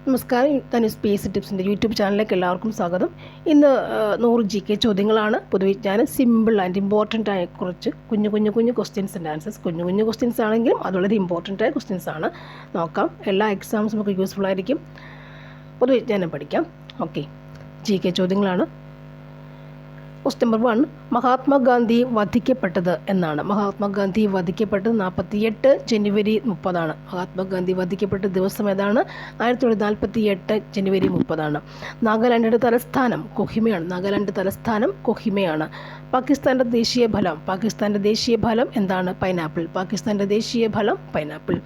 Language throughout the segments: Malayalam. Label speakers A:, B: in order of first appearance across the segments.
A: നമസ്കാരം. തന്നെ സ്പേസ് ടിപ്സിൻ്റെ യൂട്യൂബ് ചാനലിലേക്ക് എല്ലാവർക്കും സ്വാഗതം. ഇന്ന് 100 GK ചോദ്യങ്ങളാണ്. പൊതുവിജ്ഞാനം സിമ്പിൾ ആൻഡ് ഇമ്പോർട്ടൻ്റ് ആയ കുറച്ച് കുഞ്ഞു ക്വസ്റ്റ്യൻസ് ആൻഡ് ആൻസേഴ്സ്. കുഞ്ഞു ക്വസ്റ്റ്യൻസ് ആണെങ്കിലും അത് വളരെ ഇമ്പോർട്ടൻ്റ് ആയ ക്വസ്റ്റ്യൻസ് ആണ്. നോക്കാം. എല്ലാ എക്സാംസും നമുക്ക് യൂസ്ഫുൾ ആയിരിക്കും. പൊതുവിജ്ഞാനം പഠിക്കാം. ഓക്കെ, GK ചോദ്യങ്ങളാണ്. ക്വസ്റ്റ്യൻ നമ്പർ 1, മഹാത്മാഗാന്ധി വധിക്കപ്പെട്ടത് എന്നാണ്? മഹാത്മാഗാന്ധി വധിക്കപ്പെട്ടത് 48 ജനുവരി 30. മഹാത്മാഗാന്ധി വധിക്കപ്പെട്ട ദിവസം ഏതാണ്? 1948 ജനുവരി 30. നാഗാലാൻഡിൻ്റെ തലസ്ഥാനം കൊഹിമയാണ്. പാകിസ്ഥാൻ്റെ ദേശീയ ഫലം എന്താണ്? പൈനാപ്പിൾ. പാകിസ്ഥാൻ്റെ ദേശീയ ഫലം പൈനാപ്പിൾ.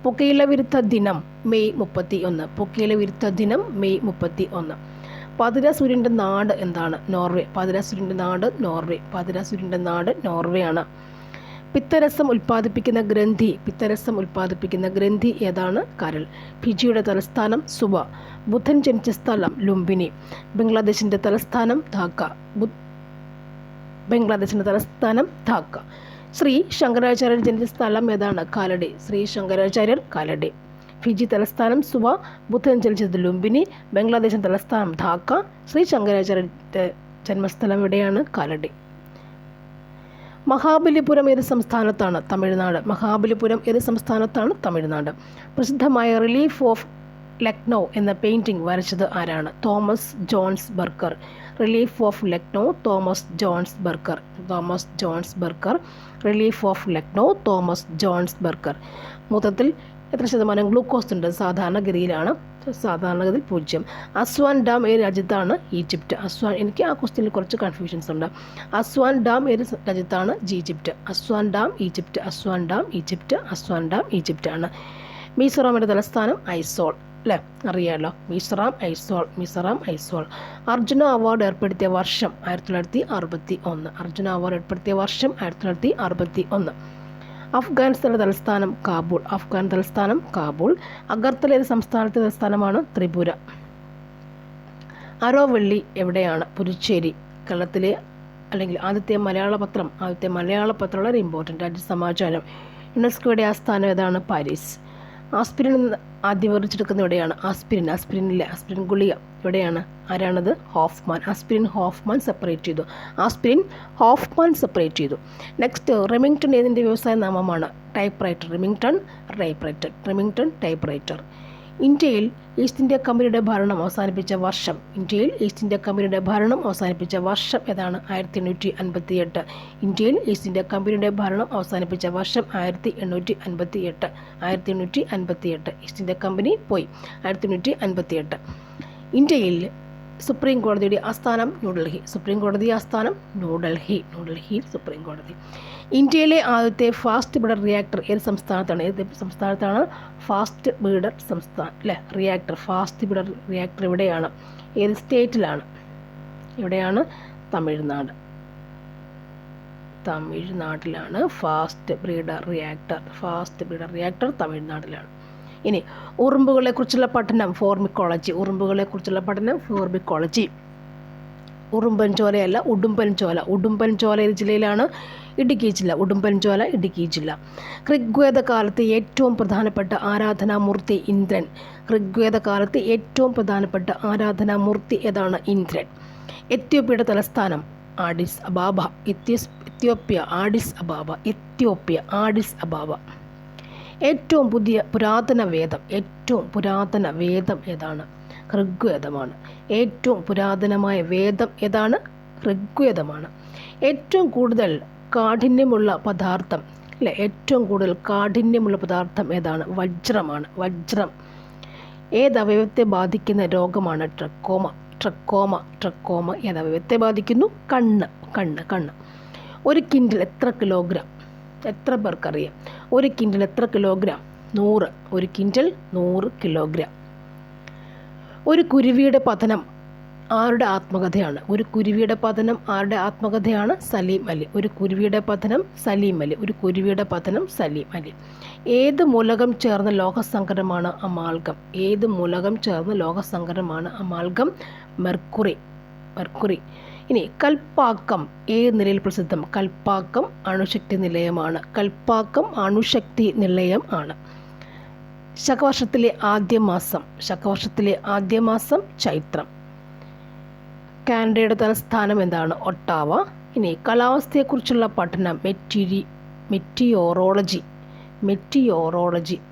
A: പുകയില വിരുദ്ധ ദിനം മെയ് 31. പാതിരാസൂര്യൻ്റെ നാട് എന്താണ്? നോർവേ. പാതിരാസൂര്യൻ്റെ നാട് നോർവേ ആണ്. പിത്തരസം ഉൽപ്പാദിപ്പിക്കുന്ന ഗ്രന്ഥി ഏതാണ്? കരൾ. ഫിജിയുടെ തലസ്ഥാനം സുവ. ബുദ്ധൻ ജനിച്ച സ്ഥലം ലുംബിനി. ബംഗ്ലാദേശിൻ്റെ തലസ്ഥാനം ധാക്ക. ശ്രീ ശങ്കരാചാര്യർ ജനിച്ച സ്ഥലം ഏതാണ്? കാലടി. ഫിജി തലസ്ഥാനം സുവ. ബുദ്ധൻ ജനിച്ചത് ലുംബിനി. ബംഗ്ലാദേശിൻ്റെ തലസ്ഥാനം ധാക്ക. ശ്രീ ശങ്കരാചാര്യരുടെ ജന്മസ്ഥലം എവിടെയാണ്? കാലടി. മഹാബലിപുരം ഏത് സംസ്ഥാനത്താണ്? തമിഴ്നാട്. പ്രസിദ്ധമായ റിലീഫ് ഓഫ് ലക്നൗ എന്ന പെയിൻറ്റിംഗ് വരച്ചത് ആരാണ്? Thomas Jones Barker. Relief of Lucknow Thomas Jones Barker. മൂത്രത്തിൽ എത്ര ശതമാനം ഗ്ലൂക്കോസ് ഉണ്ട്? സാധാരണഗതിയിൽ 0. അസ്വാൻ ഡാം ഏത് രാജ്യത്താണ്? ഈജിപ്റ്റ്. എനിക്ക് ആ ക്വസ്റ്റ്യനിൽ കുറച്ച് കൺഫ്യൂഷൻസ് ഉണ്ട്. അസ്വാൻ ഡാം ഏത് രാജ്യത്താണ്? ഈജിപ്റ്റ്. അസ്വാൻ ഡാം ഈജിപ്റ്റ് ആണ്. മിസോറാമിൻ്റെ തലസ്ഥാനം ഐസോൾ അല്ലേ? അറിയാമല്ലോ, മിസോറാം ഐസോൾ. അർജുന അവാർഡ് ഏർപ്പെടുത്തിയ വർഷം 1961. അഫ്ഗാനിസ്ഥാൻ്റെ തലസ്ഥാനം കാബൂൾ. അഗർത്തല ഏത് സംസ്ഥാനത്തെ തലസ്ഥാനമാണ്? ത്രിപുര. അരോവള്ളി എവിടെയാണ്? പുതുച്ചേരി. കേരളത്തിലെ അല്ലെങ്കിൽ ആദ്യത്തെ മലയാള പത്രം വളരെ ഇമ്പോർട്ടൻ്റ്. രാജ്യസമാചാരം. യുനെസ്കോയുടെ ആസ്ഥാനം ഏതാണ്? പാരീസ്. ആസ്പിരിൻ ആദ്യം വിവരിച്ചെടുക്കുന്ന എവിടെയാണ്? ആസ്പിരിൻ ഗുളിക എവിടെയാണ്? ആരാണത്? ഹോഫ്മാൻ. ഹോഫ്മാൻ സെപ്പറേറ്റ് ചെയ്തു. നെക്സ്റ്റ്, റെമിംഗ്ടൺ ഏതിൻ്റെ വ്യവസായ നാമമാണ്? ടൈപ്പ്റൈറ്റർ. റിമിംഗ്ടൺ ടൈപ്പ്റൈറ്റർ. ഇന്ത്യയിൽ ഈസ്റ്റ് ഇന്ത്യ കമ്പനിയുടെ ഭരണം അവസാനിപ്പിച്ച വർഷം ഏതാണ്? 1858. ഇന്ത്യയിൽ ഈസ്റ്റ് ഇന്ത്യ കമ്പനിയുടെ ഭരണം അവസാനിപ്പിച്ച വർഷം 1858. ഈസ്റ്റ് ഇന്ത്യ കമ്പനി പോയി 1858. ഇന്ത്യയിൽ സുപ്രീം കോടതിയുടെ ആസ്ഥാനം ന്യൂഡൽഹി. ഇന്ത്യയിലെ ആദ്യത്തെ ഫാസ്റ്റ് ബ്രീഡർ റിയാക്ടർ ഏത് സംസ്ഥാനത്താണ്? ഫാസ്റ്റ് ബ്രീഡർ റിയാക്ടർ എവിടെയാണ്? ഏത് സ്റ്റേറ്റിലാണ്? എവിടെയാണ്? തമിഴ്നാട്ടിലാണ് ഫാസ്റ്റ് ബ്രീഡർ റിയാക്ടർ തമിഴ്നാട്ടിലാണ്. ഇനി ഉറുമ്പുകളെക്കുറിച്ചുള്ള പഠനം ഫോർമിക്കോളജി. ഉറുമ്പൻചോലയല്ല, ഉടുമ്പൻചോല ഏത് ജില്ലയിലാണ്? ഇടുക്കി ജില്ല. ഋഗ്വേദ കാലത്ത് ഏറ്റവും പ്രധാനപ്പെട്ട ആരാധനാമൂർത്തി ഇന്ദ്രൻ. ഏതാണ്? ഇന്ദ്രൻ. എത്യോപ്യയുടെ തലസ്ഥാനം ആഡിസ് അബാബ. ആഡിസ് അബാബ. ഏറ്റവും പുരാതന വേദം ഏതാണ്? ഋഗ്വേദമാണ്. ഏറ്റവും പുരാതനമായ വേദം ഏതാണ്? ഋഗ്വേദമാണ്. ഏറ്റവും കൂടുതൽ കാഠിന്യമുള്ള പദാർത്ഥം ഏതാണ്? വജ്രമാണ്. ഏത് അവയവത്തെ ബാധിക്കുന്ന രോഗമാണ്? ട്രക്കോമ. ഏത് അവയവത്തെ ബാധിക്കുന്നു? കണ്ണ്. ഒരു കിൻഡിൽ എത്ര കിലോഗ്രാം? എത്ര പേർക്കറിയാം? ഒരു കിൻഡിൽ എത്ര കിലോഗ്രാം? 100. ഒരു കിൻഡിൽ 100 കിലോഗ്രാം. ഒരു കുരുവിയുടെ പതനം ആരുടെ ആത്മകഥയാണ്? സലീം അലി. ഏത് മൂലകം ചേർന്ന ലോഹസങ്കരമാണ് അമാൽഗം? മെർക്കുറി. ഇനി കൽപ്പാക്കം ഏത് നിലയിൽ പ്രസിദ്ധം? കൽപ്പാക്കം അണുശക്തി നിലയമാണ്. ശകവർഷത്തിലെ ആദ്യ മാസം ചൈത്രം. കാനഡയുടെ തലസ്ഥാനം എന്താണ്? ഒട്ടാവ. ഇനി കാലാവസ്ഥയെക്കുറിച്ചുള്ള പഠനം മെറ്റിയോറോളജി.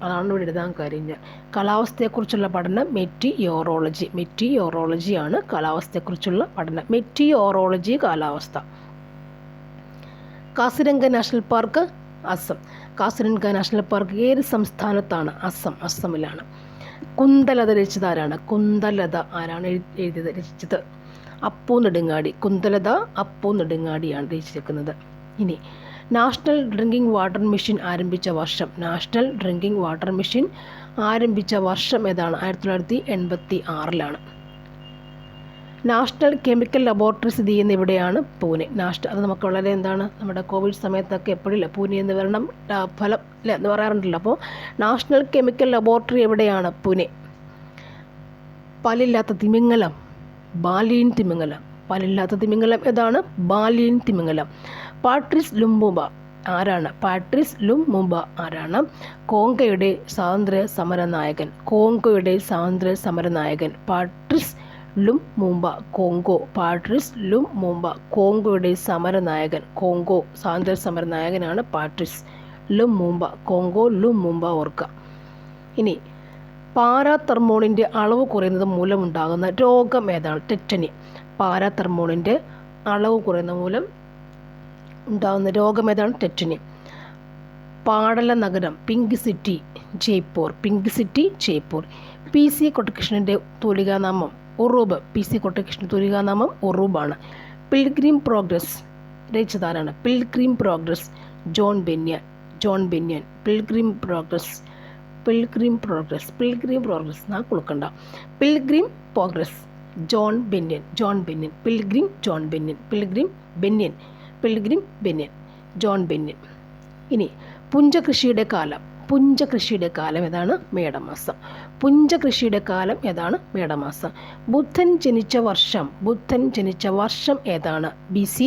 A: അതാണ് ഇവിടെ എഴുതാൻ കാര്യം. കാലാവസ്ഥയെക്കുറിച്ചുള്ള പഠനം മെറ്റിയോറോളജിയാണ് കാലാവസ്ഥയെക്കുറിച്ചുള്ള പഠനം. മെറ്റിയോറോളജി കാലാവസ്ഥ. Kaziranga national park Assam. Kaziranga national park ഏത് സംസ്ഥാനത്താണ്? അസമിലാണ്. കുന്തലത രചിച്ചത് ആരാണ്? രചിച്ചത് അപ്പു നെടുങ്ങാടി. അപ്പു നെടുങ്ങാടിയാണ് രചിച്ചിരിക്കുന്നത്. ഇനി നാഷണൽ ഡ്രിങ്കിംഗ് വാട്ടർ മിഷൻ ആരംഭിച്ച വർഷം ഏതാണ്? 1986. നാഷണൽ കെമിക്കൽ ലബോറട്ടറി സ്ഥിതി ചെയ്യുന്ന എവിടെയാണ്? പൂനെ. അത് നമുക്ക് വളരെ നമ്മുടെ കോവിഡ് സമയത്തൊക്കെ എപ്പോഴില്ല പൂനെ എന്ന് വരണം ഫലം അല്ല എന്ന് പറയാറുണ്ടല്ലോ. അപ്പോൾ നാഷണൽ കെമിക്കൽ ലബോറട്ടറി എവിടെയാണ്? പൂനെ. പല്ലില്ലാത്ത തിമിംഗലം ഏതാണ്? ബാലീൻ തിമിംഗലം. പാട്രിസ് ലുംബുംബ ആരാണ്? കോങ്കോയുടെ സ്വാതന്ത്ര്യ സമര നായകൻ. പാട്രിസ് ലുംബുംബ. കോങ്കോയുടെ സ്വാതന്ത്ര്യ സമര നായകനാണ് പാട്രിസ് ലുംബുംബ. ഓർക്കുക. ഇനി പാരാതെർമോണിൻ്റെ അളവ് കുറയുന്നത് മൂലമുണ്ടാകുന്ന രോഗം ഏതാണ്? ടെറ്റനി. പാരാതെർമോണിൻ്റെ അളവ് കുറയുന്ന മൂലം ഉണ്ടാകുന്ന രോഗം ഏതാണ്? ടെറ്റനി. പാടല നഗരം പിങ്ക് സിറ്റി ജയ്പൂർ. PC കൊട്ടകൃഷ്ണൻ്റെ തൂലികാനാമം ഉറൂബ്. ഉറൂബാണ്. പിൽഗ്രിം പ്രോഗ്രസ് രചിച്ചതാരാണ്? John Bunyan. പിൽഗ്രിം പ്രോഗ്രസ് കൊടുക്കണ്ട. Pilgrim progress John Bunyan. ഇനി പുഞ്ചകൃഷിയുടെ കാലം ഏതാണ്? മേടമാസം. ബുദ്ധൻ ജനിച്ച വർഷം ഏതാണ്? BC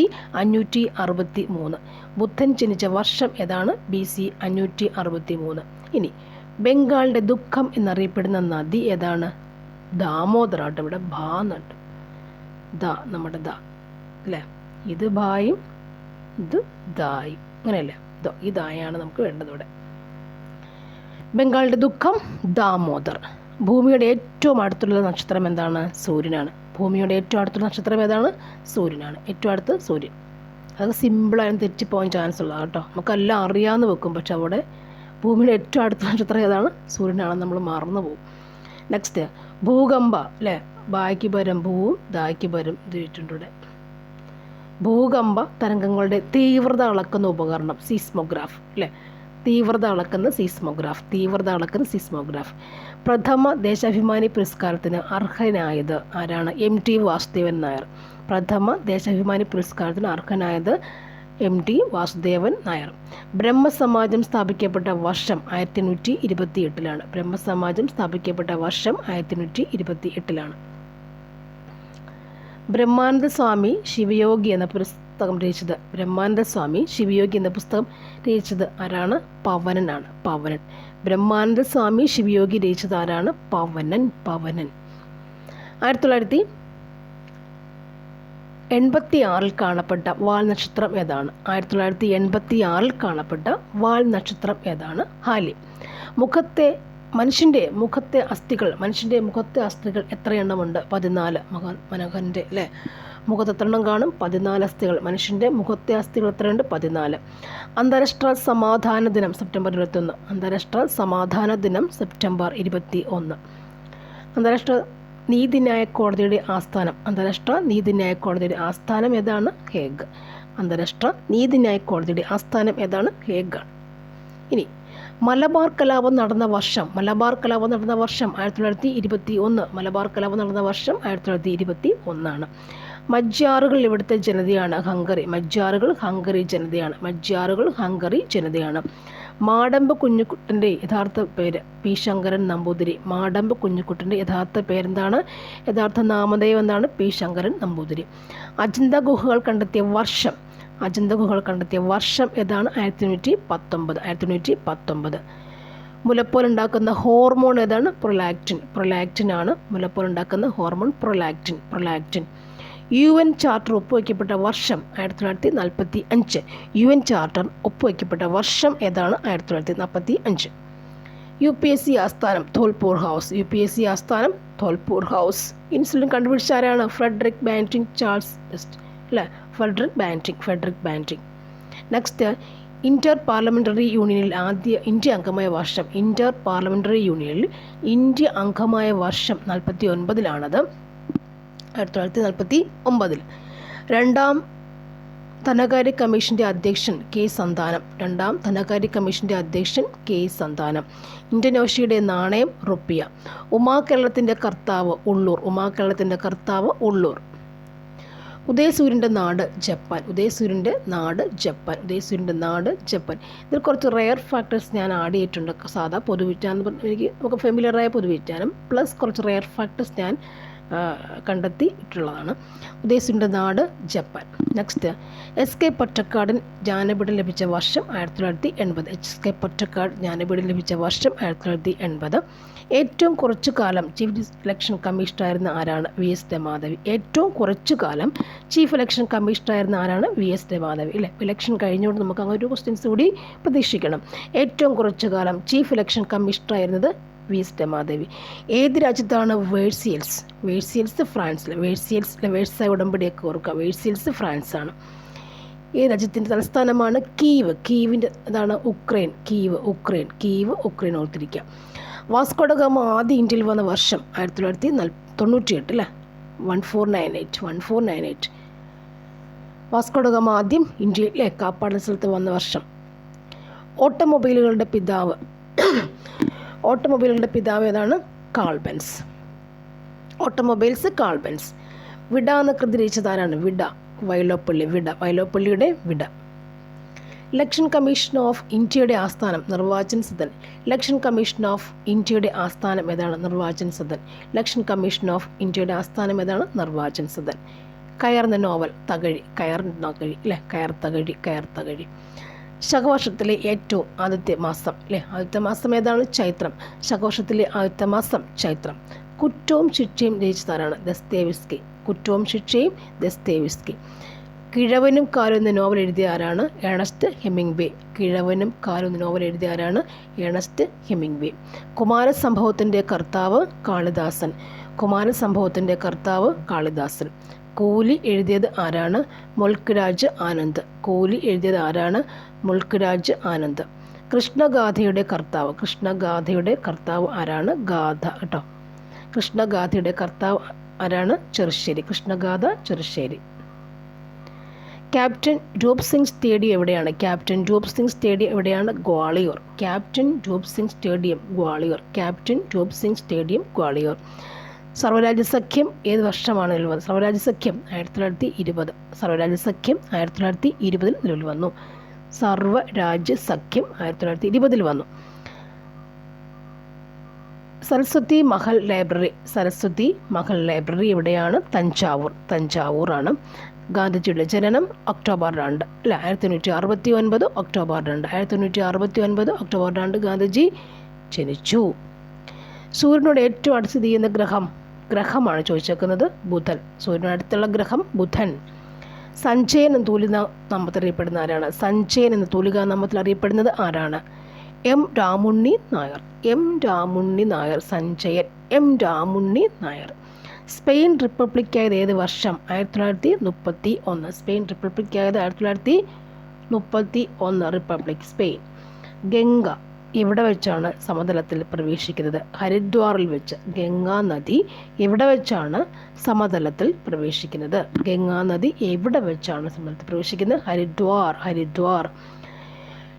A: 563. ഇനി ബംഗാളിൻ്റെ ദുഃഖം എന്നറിയപ്പെടുന്ന നദി ഏതാണ്? ദാമോദറാട്ട്. ഇവിടെ ഭാന്നുണ്ട്. നമ്മുടെ അല്ലേ? ഇത് ഭായും ഇത് ദായും, അങ്ങനെയല്ലേ? ഈ ദായാണ് നമുക്ക് വേണ്ടത് ഇവിടെ. ബംഗാളിൻ്റെ ദുഃഖം ദാമോദർ. ഭൂമിയുടെ ഏറ്റവും അടുത്തുള്ള നക്ഷത്രം എന്താണ്? സൂര്യനാണ്. ഏറ്റവും അടുത്ത് സൂര്യൻ. അതൊക്കെ സിമ്പിളായും തെറ്റിപ്പോകാൻ ചാൻസ് ഉള്ളതാണ് കേട്ടോ. നമുക്കെല്ലാം അറിയാമെന്ന് വെക്കും, പക്ഷെ അവിടെ ഭൂമിയുടെ ഏറ്റവും അടുത്ത നക്ഷത്രം ഏതാണ്? സൂര്യനാണെന്ന് നമ്മൾ മറന്നു പോകും. നെക്സ്റ്റ് ഭൂകമ്പ അല്ലേ? ബായ്ക്ക് പരം ഭൂവും ദായ്ക്ക് പരം ഇതിട്ടുണ്ട് ഇവിടെ. ഭൂകമ്പ തരംഗങ്ങളുടെ തീവ്രത അളക്കുന്ന ഉപകരണം സീസ്മോഗ്രാഫ് അല്ലേ? തീവ്രത അളക്കുന്ന സീസ്മോഗ്രാഫ്. പ്രഥമ ദേശാഭിമാനി പുരസ്കാരത്തിന് അർഹനായത് ആരാണ്? MT വാസുദേവൻ നായർ. ബ്രഹ്മസമാജം സ്ഥാപിക്കപ്പെട്ട വർഷം 1828. ബ്രഹ്മാനന്ദ സ്വാമി ശിവയോഗി എന്ന പുസ്തകം രചിച്ചത് ആരാണ്? പവനനാണ്. ബ്രഹ്മാനന്ദ സ്വാമി ശിവയോഗി രചിച്ചത് ആരാണ്? പവനൻ. 1986 കാണപ്പെട്ട വാൽ നക്ഷത്രം ഏതാണ്? ഹാലി. മനുഷ്യൻ്റെ മുഖത്തെ അസ്ഥികൾ എത്ര എണ്ണമുണ്ട്? 14. മനോഹരൻ്റെ അല്ലേ? മുഖത്ത് എത്ര എണ്ണം കാണും? 14 അസ്ഥികൾ. മനുഷ്യൻ്റെ മുഖത്തെ അസ്ഥികൾ എത്രയുണ്ട്? 14. അന്താരാഷ്ട്ര സമാധാന ദിനം സെപ്റ്റംബർ 21. അന്താരാഷ്ട്ര നീതിന്യായ കോടതിയുടെ ആസ്ഥാനം ഏതാണ്? ഹേഗ്. ഇനി മലബാർ കലാപം നടന്ന വർഷം 1921. മജ്ജാറുകൾ ഇവിടുത്തെ ജനതയാണ്. ഹംഗറി ജനതയാണ്. മാടമ്പ് കുഞ്ഞുകുട്ടൻ്റെ യഥാർത്ഥ പേര് പി ശങ്കരൻ നമ്പൂതിരി. യഥാർത്ഥ പേരെന്താണ്? യഥാർത്ഥ നാമധേയം എന്താണ്? പി ശങ്കരൻ നമ്പൂതിരി. അജന്ത ഗുഹകൾ കണ്ടെത്തിയ വർഷം ഏതാണ്? 1919. മുലപ്പാലുണ്ടാക്കുന്ന ഹോർമോൺ ഏതാണ്? പ്രൊലാക്റ്റിൻ. പ്രൊലാക്റ്റിൻ ആണ് മുലപ്പാലുണ്ടാക്കുന്ന ഹോർമോൺ പ്രൊലാക്റ്റിൻ. UN ചാർട്ടർ ഒപ്പുവയ്ക്കപ്പെട്ട വർഷം 1945. UN ചാർട്ടർ ഒപ്പുവയ്ക്കപ്പെട്ട വർഷം ഏതാണ്? 1945. UPSC ആസ്ഥാനം ധോൽപൂർ ഹൗസ്. UPSC ആസ്ഥാനം ധോൽപൂർ ഹൗസ്. ഇൻസുലിൻ കണ്ടുപിടിച്ച ആരാണ്? ഫ്രെഡറിക് ബാൻറ്റിംഗ് ചാൾസ് ബെസ്റ്റ് അല്ലേ? Frederick Banting. Next, inter parliamentary യൂണിയനിൽ ഇന്ത്യ അംഗമായ വർഷം. ഇന്റർ പാർലമെൻ്ററി യൂണിയനിൽ ഇന്ത്യ അംഗമായ വർഷം 1949. 1949. രണ്ടാം ധനകാര്യ കമ്മീഷൻ്റെ അധ്യക്ഷൻ കെ സന്താനം. ഇന്തോനേഷ്യയുടെ നാണയം റുപ്പിയ. ഉമാകേരളത്തിൻ്റെ കർത്താവ് ഉള്ളൂർ. ഉദയസൂര്യൻ്റെ നാട് ജപ്പാൻ. ഇതിൽ കുറച്ച് റെയർ ഫാക്ടേഴ്സ് ഞാൻ ആഡ് ചെയ്തിട്ടുണ്ട്. സാധാ പൊതുവിജ്ഞാനം നമുക്ക് ഫെമിലിയറായ പൊതുവിജ്ഞാനം പ്ലസ് കുറച്ച് റെയർ ഫാക്ടേഴ്സ് ഞാൻ കണ്ടെത്തിയിട്ടുള്ളതാണ്. ഉദയസൂര്യൻ്റെ നാട് ജപ്പാൻ. നെക്സ്റ്റ്, SK പൊറ്റക്കാടിന് ജ്ഞാനപീഠം ലഭിച്ച വർഷം 1980. ഏറ്റവും കുറച്ചു കാലം ചീഫ് ഇലക്ഷൻ കമ്മീഷണറായിരുന്ന ആരാണ്? VS രമാദേവി. ഏറ്റവും കുറച്ചു കാലം ചീഫ് ഇലക്ഷൻ കമ്മീഷണറായിരുന്ന ആരാണ്? VS രമാദേവി അല്ലേ? ഇലക്ഷൻ കഴിഞ്ഞുകൊണ്ട് നമുക്ക് അങ്ങനെ ഒരു ക്വസ്റ്റ്യൻസ് കൂടി പ്രതീക്ഷിക്കണം. ഏറ്റവും കുറച്ചു കാലം ചീഫ് ഇലക്ഷൻ കമ്മീഷണറായിരുന്നത് VS രമാദേവി. ഏത് രാജ്യത്താണ് വേഴ്സിയൽസ്? ഫ്രാൻസിൽ. വേഴ്സായ ഉടമ്പടിയൊക്കെ ഓർക്കുക. വേഴ്സിയൽസ് ഫ്രാൻസ് ആണ്. ഏത് രാജ്യത്തിൻ്റെ തലസ്ഥാനമാണ്? കീവിൻ്റെ അതാണ് ഉക്രൈൻ. കീവ് ഉക്രൈൻ ഓർത്തിരിക്കുക. വാസ്കോഡ ഗാമ ആദ്യം ഇന്ത്യയിൽ വന്ന വർഷം 1998 അല്ലേ? 1498. വാസ്കോഡ ഗാമ ആദ്യം ഇന്ത്യയിലെ കാപ്പാട് സ്ഥലത്ത് വന്ന വർഷം. ഓട്ടോമൊബൈലുകളുടെ പിതാവ് ഏതാണ്? Karl Benz. വിട എന്ന കൃതി രചിച്ചതാരാണ്? വൈലോപ്പള്ളിയുടെ വിട. ഇലക്ഷൻ കമ്മീഷൻ ഓഫ് ഇന്ത്യയുടെ ആസ്ഥാനം നിർവാചൻ സദൻ. കയർന്ന നോവൽ തകഴി. കയർ തകഴി. ശകവർഷത്തിലെ ഏറ്റവും ആദ്യത്തെ മാസം ഏതാണ്? ചൈത്രം. ശകവർഷത്തിലെ ആദ്യത്തെ മാസം ചൈത്രം. കുറ്റവും ശിക്ഷയും രചിച്ചതാരാണ്? ദസ്തേവിസ്കി. കിഴവനും കാലും എന്ന നോവൽ എഴുതിയ ആരാണ്? Ernest Hemingway. കുമാരസംഭവത്തിൻ്റെ കർത്താവ് കാളിദാസൻ. കൂലി എഴുതിയത് ആരാണ്? മുൽക്ക് രാജ് ആനന്ദ്. കൃഷ്ണഗാഥയുടെ കർത്താവ് ആരാണ്? ഗാഥ കേട്ടോ. കൃഷ്ണഗാഥയുടെ കർത്താവ് ആരാണ്? ചെറുശ്ശേരി. ക്യാപ്റ്റൻ രൂപ് സിംഗ് സ്റ്റേഡിയം എവിടെയാണ്? ഗ്വാളിയോർ. സർവ്വരാജ്യസഖ്യം ഏത് വർഷമാണ് നിലവിൽ വന്നത്? സർവ്വരാജ്യസഖ്യം 1920. 1920 നിലവിൽ വന്നു. സർവ്വരാജ്യസഖ്യം 1920 വന്നു. സരസ്വതി മഹൽ ലൈബ്രറി എവിടെയാണ്? തഞ്ചാവൂറാണ്. ഗാന്ധിജിയുടെ ജനനം ഒക്ടോബർ 2 അല്ല 1869 ഒക്ടോബർ 2 ഗാന്ധിജി ജനിച്ചു. സൂര്യനോട് ഏറ്റവും അടുത്ത് സ്ഥിതി ചെയ്യുന്ന ഗ്രഹമാണ് ചോദിച്ചേക്കുന്നത് ബുധൻ. സൂര്യനോട് അടുത്തുള്ള ഗ്രഹം ബുധൻ. സഞ്ജയൻ എന്ന തൂലികാനാമത്തിൽ അറിയപ്പെടുന്ന ആരാണ്? M. രാമുണ്ണി നായർ. സഞ്ജയൻ. സ്പെയിൻ റിപ്പബ്ലിക്കായത് ഏത് വർഷം? 1931. സ്പെയിൻ റിപ്പബ്ലിക്കായത് 1931. Republic Spain. ഗംഗ എവിടെ വെച്ചാണ് സമതലത്തിൽ പ്രവേശിക്കുന്നത്? ഹരിദ്വാറിൽ വെച്ച്. ഗംഗാ നദി എവിടെ വെച്ചാണ് സമതലത്തിൽ പ്രവേശിക്കുന്നത്? ഹരിദ്വാർ.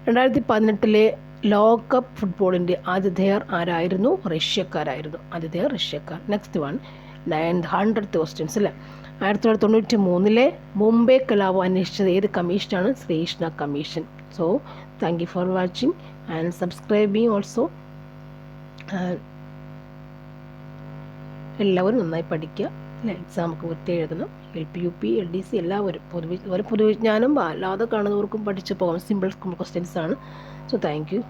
A: 2018 ലോകകപ്പ് ഫുട്ബോളിൻ്റെ ആതിഥേയർ ആരായിരുന്നു? റഷ്യക്കാരായിരുന്നു. നെക്സ്റ്റ് വൺ 900th ക്വസ്റ്റ്യൻസ് അല്ലേ. 1993 മുംബൈ കലാപം അന്വേഷിച്ചത് ഏത് കമ്മീഷനാണ്? Srikrishna commission. So thank you for watching and subscribing also. എല്ലാവരും നന്നായി പഠിക്കുക അല്ലേ. എക്സാമൊക്കെ വൃത്തിയായി എഴുതണം. LP UP LDC എല്ലാവരും പൊതുവിജ്ഞാനം അല്ലാതെ കാണുന്നവർക്കും പഠിച്ചു പോകാം. സിമ്പിൾ ക്വസ്റ്റ്യൻസ് ആണ്. So thank U.